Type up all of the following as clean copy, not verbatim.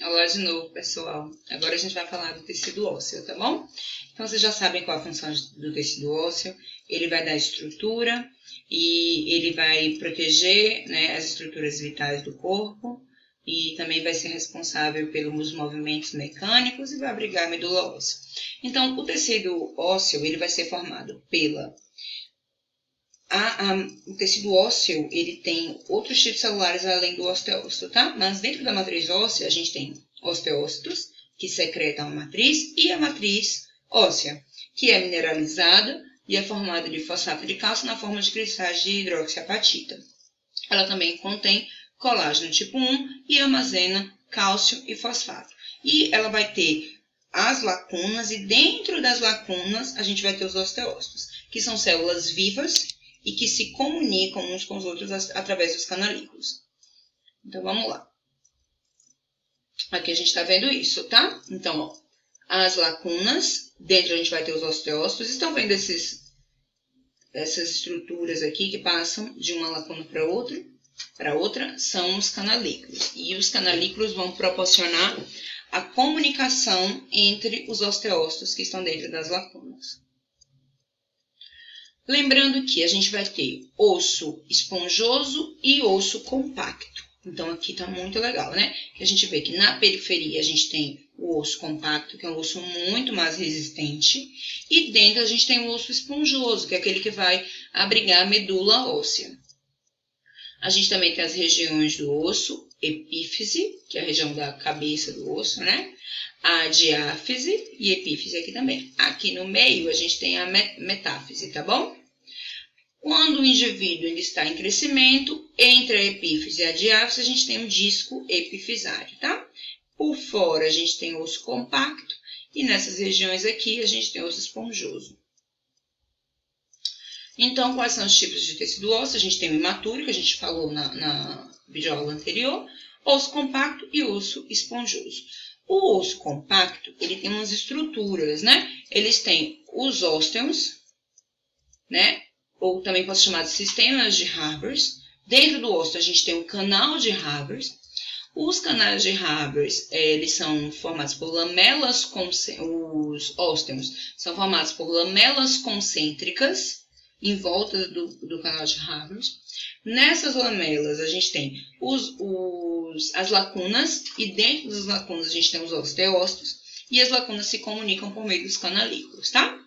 Olá de novo, pessoal. Agora a gente vai falar do tecido ósseo, tá bom? Então, vocês já sabem qual a função do tecido ósseo. Ele vai dar estrutura e ele vai proteger, né, as estruturas vitais do corpo e também vai ser responsável pelos movimentos mecânicos e vai abrigar a medula óssea. Então, o tecido ósseo ele vai ser formado pela... O tecido ósseo, ele tem outros tipos celulares além do osteócito, tá? Mas dentro da matriz óssea, a gente tem osteócitos, que secretam a matriz, e a matriz óssea, que é mineralizada e é formada de fosfato de cálcio na forma de cristais de hidroxiapatita. Ela também contém colágeno tipo 1 e armazena cálcio e fosfato. E ela vai ter as lacunas, e dentro das lacunas a gente vai ter os osteócitos, que são células vivas e que se comunicam uns com os outros através dos canalículos. Então, vamos lá. Aqui a gente está vendo isso, tá? Então, ó, as lacunas, dentro a gente vai ter os osteócitos. Estão vendo essas estruturas aqui que passam de uma lacuna para outra? São os canalículos. E os canalículos vão proporcionar a comunicação entre os osteócitos que estão dentro das lacunas. Lembrando que a gente vai ter osso esponjoso e osso compacto. Então, aqui está muito legal, né? Que a gente vê que na periferia a gente tem o osso compacto, que é um osso muito mais resistente. E dentro a gente tem o osso esponjoso, que é aquele que vai abrigar a medula óssea. A gente também tem as regiões do osso, epífise, que é a região da cabeça do osso, né? A diáfise e epífise aqui também. Aqui no meio a gente tem a metáfise, tá bom? Quando o indivíduo ele está em crescimento, entre a epífise e a diáfise a gente tem um disco epifisário, tá? Por fora a gente tem o osso compacto e nessas regiões aqui a gente tem o osso esponjoso. Então, quais são os tipos de tecido ósseo? A gente tem o imaturo, que a gente falou na videoaula anterior, osso compacto e osso esponjoso. O osso compacto, ele tem umas estruturas, né? Eles têm os ósteons, né? Ou também pode ser chamado de sistemas de Havers. Dentro do osso, a gente tem o canal de Havers. Os canais de Havers, eles são formados por lamelas, os ósteons são formados por lamelas concêntricas em volta do canal de Havers. Nessas lamelas, a gente tem as lacunas, e dentro das lacunas a gente tem os osteócitos, e as lacunas se comunicam por meio dos canalículos, tá?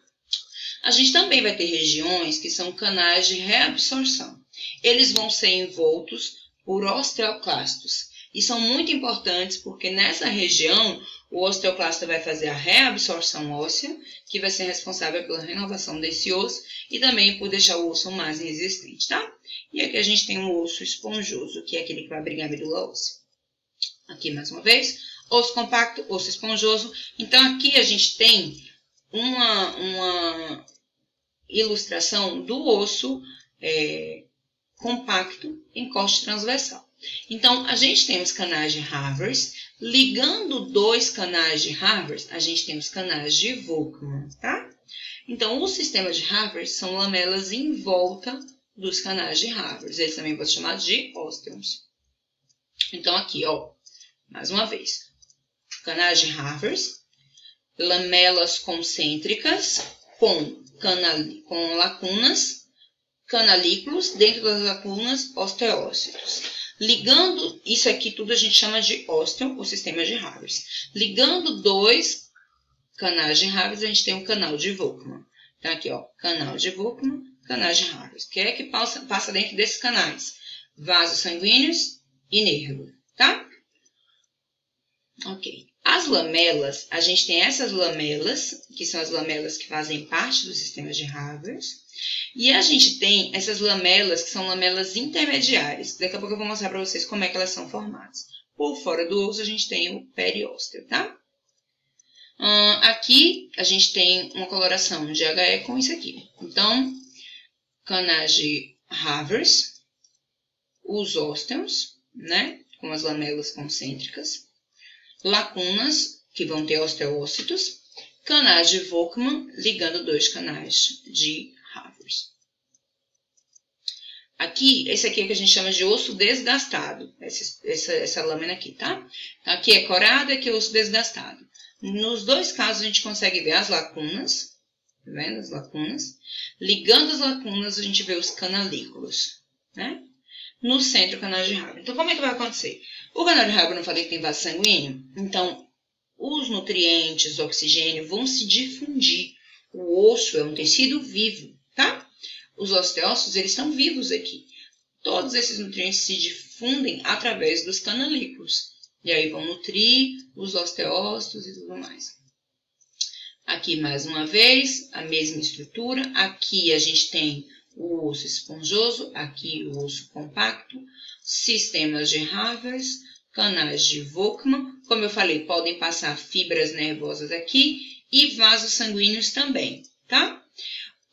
A gente também vai ter regiões que são canais de reabsorção. Eles vão ser envoltos por osteoclastos, e são muito importantes porque nessa região o osteoclasto vai fazer a reabsorção óssea, que vai ser responsável pela renovação desse osso e também por deixar o osso mais resistente, tá? E aqui a gente tem um osso esponjoso, que é aquele que vai abrigar a medula óssea. Aqui mais uma vez, osso compacto, osso esponjoso. Então aqui a gente tem uma ilustração do osso compacto em corte transversal. Então, a gente tem os canais de Havers. Ligando dois canais de Havers, a gente tem os canais de Volkmann, tá? Então, os sistemas de Havers são lamelas em volta dos canais de Havers. Eles também podem ser chamados de ósteons. Então, aqui, ó, mais uma vez. Canais de Havers, lamelas concêntricas com lacunas, canalículos, dentro das lacunas, osteócitos. Ligando, isso aqui tudo a gente chama de ósteo, o sistema de Havers. Ligando dois canais de Havers, a gente tem um canal de Volkmann. Então, aqui, ó, canal de Volkmann, canais de Havers. Que é que passa dentro desses canais? Vasos sanguíneos e nervo, tá? Ok. As lamelas, a gente tem essas lamelas, que são as lamelas que fazem parte dos sistemas de Havers. E a gente tem essas lamelas, que são lamelas intermediárias. Daqui a pouco eu vou mostrar para vocês como é que elas são formadas. Por fora do osso, a gente tem o periósteo, tá? Aqui, a gente tem uma coloração de HE com isso aqui. Então, canais de Havers, os ósteons, né? Com as lamelas concêntricas. Lacunas, que vão ter osteócitos. Canais de Volkmann, ligando dois canais de Havers. Aqui, esse aqui é que a gente chama de osso desgastado, essa lâmina aqui, tá? Então, aqui é corado, aqui é osso desgastado. Nos dois casos, a gente consegue ver as lacunas, tá vendo? As lacunas. Ligando as lacunas, a gente vê os canalículos, né? No centro, o canal de rabo. Então, como é que vai acontecer? O canal de rabo, eu não falei que tem vaso sanguíneo? Então, os nutrientes, o oxigênio, vão se difundir. O osso é um tecido vivo, tá? Os osteócitos, eles estão vivos aqui. Todos esses nutrientes se difundem através dos canalículos. E aí vão nutrir os osteócitos e tudo mais. Aqui, mais uma vez, a mesma estrutura. Aqui a gente tem o osso esponjoso, aqui o osso compacto, sistemas de Havers, canais de Volkmann. Como eu falei, podem passar fibras nervosas aqui e vasos sanguíneos também, tá?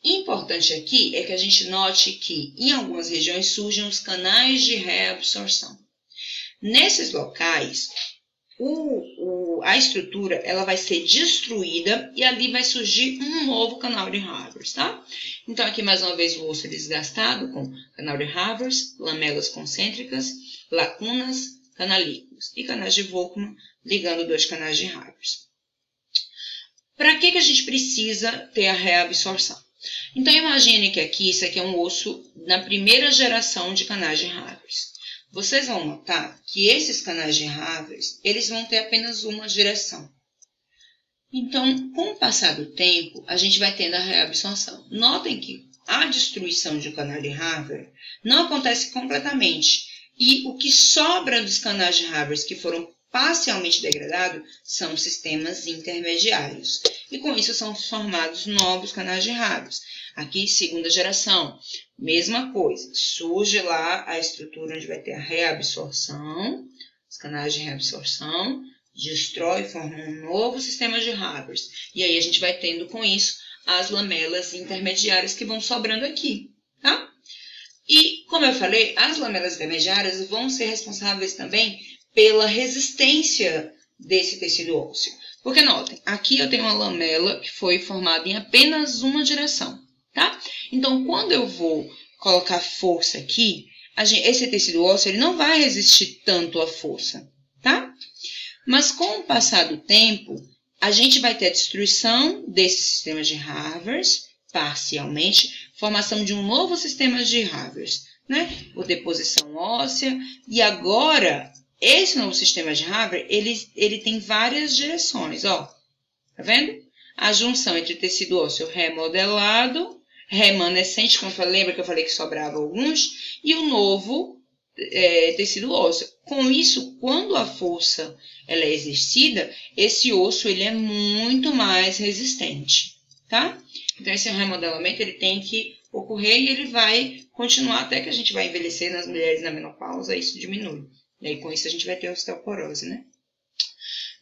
Importante aqui é que a gente note que em algumas regiões surgem os canais de reabsorção. Nesses locais, a estrutura ela vai ser destruída e ali vai surgir um novo canal de Havers, tá? Então, aqui mais uma vez o osso desgastado com canal de Havers, lamelas concêntricas, lacunas, canalículos e canais de Volkmann ligando dois canais de Havers. Para que a gente precisa ter a reabsorção? Então, imagine que aqui, isso aqui é um osso na primeira geração de canais de Havers. Vocês vão notar que esses canais de Havers, eles vão ter apenas uma direção. Então, com o passar do tempo, a gente vai tendo a reabsorção. Notem que a destruição de um canal de Havers não acontece completamente. E o que sobra dos canais de Havers que foram parcialmente degradados são sistemas intermediários. E com isso são formados novos canais de Havers. Aqui, segunda geração, mesma coisa. Surge lá a estrutura onde vai ter a reabsorção, os canais de reabsorção, destrói e forma um novo sistema de Havers. E aí a gente vai tendo com isso as lamelas intermediárias que vão sobrando aqui, tá? E, como eu falei, as lamelas intermediárias vão ser responsáveis também pela resistência desse tecido ósseo. Porque, notem, aqui eu tenho uma lamela que foi formada em apenas uma direção, tá? Então, quando eu vou colocar força aqui, esse tecido ósseo ele não vai resistir tanto à força, tá? Mas, com o passar do tempo, a gente vai ter a destruição desse sistema de Havers, parcialmente, formação de um novo sistema de Havers, né? Por deposição óssea, e agora esse novo sistema de Havers, ele tem várias direções, ó. Tá vendo? A junção entre tecido ósseo remodelado, remanescente, como eu lembra que eu falei que sobrava alguns, e o novo tecido ósseo. Com isso, quando a força ela é exercida, esse osso ele é muito mais resistente, tá? Então, esse remodelamento ele tem que ocorrer e ele vai continuar até que a gente vai envelhecer nas mulheres na menopausa, isso diminui. E aí, com isso, a gente vai ter osteoporose, né?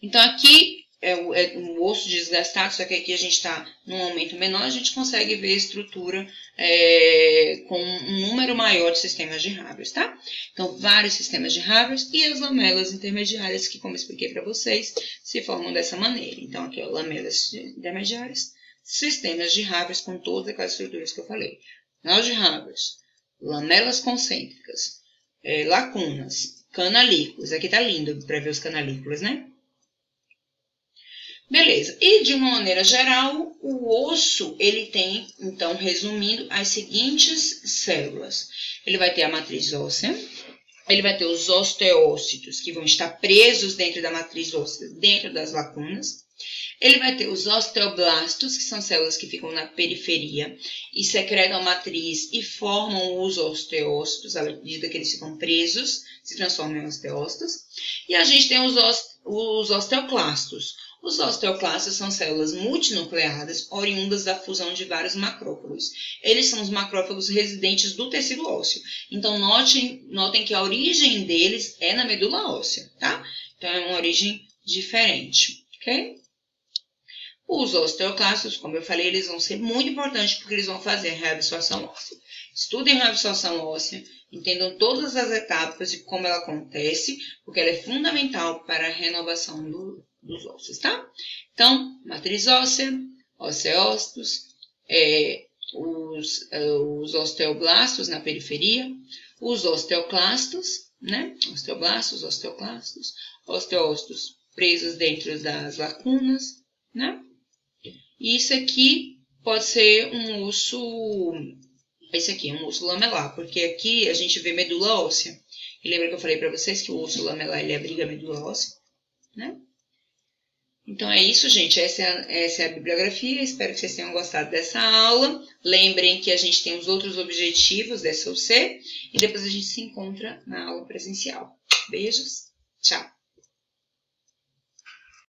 Então, aqui é um osso desgastado, só que aqui a gente está num aumento menor, a gente consegue ver a estrutura com um número maior de sistemas de Havers, tá? Então, vários sistemas de Havers e as lamelas intermediárias, que, como eu expliquei para vocês, se formam dessa maneira. Então, aqui, ó, lamelas intermediárias, sistemas de Havers com todas aquelas estruturas que eu falei. Canal de Havers, lamelas concêntricas, lacunas, canalículos. Aqui tá lindo para ver os canalículos, né? Beleza. E de uma maneira geral, o osso, ele tem, então, resumindo, as seguintes células. Ele vai ter a matriz óssea, ele vai ter os osteócitos, que vão estar presos dentro da matriz óssea, dentro das lacunas. Ele vai ter os osteoblastos, que são células que ficam na periferia e secretam a matriz e formam os osteócitos, à medida que eles ficam presos, se transformam em osteócitos. E a gente tem os osteoclastos. Os osteoclastos são células multinucleadas, oriundas da fusão de vários macrófagos. Eles são os macrófagos residentes do tecido ósseo. Então, notem que a origem deles é na medula óssea, tá? Então, é uma origem diferente, ok? Os osteoclastos, como eu falei, eles vão ser muito importantes porque eles vão fazer a reabsorção óssea. Estudem a reabsorção óssea, entendam todas as etapas e como ela acontece, porque ela é fundamental para a renovação dos ossos, tá? Então, matriz óssea, osteócitos, os osteoblastos na periferia, os osteoclastos, né? Osteoblastos, osteoclastos, osteócitos presos dentro das lacunas, né? E isso aqui pode ser um osso, esse aqui, um osso lamelar, porque aqui a gente vê medula óssea. E lembra que eu falei para vocês que o osso lamelar ele abriga a medula óssea, né? Então é isso, gente. Essa é a bibliografia. Espero que vocês tenham gostado dessa aula. Lembrem que a gente tem os outros objetivos dessa UC e depois a gente se encontra na aula presencial. Beijos, tchau!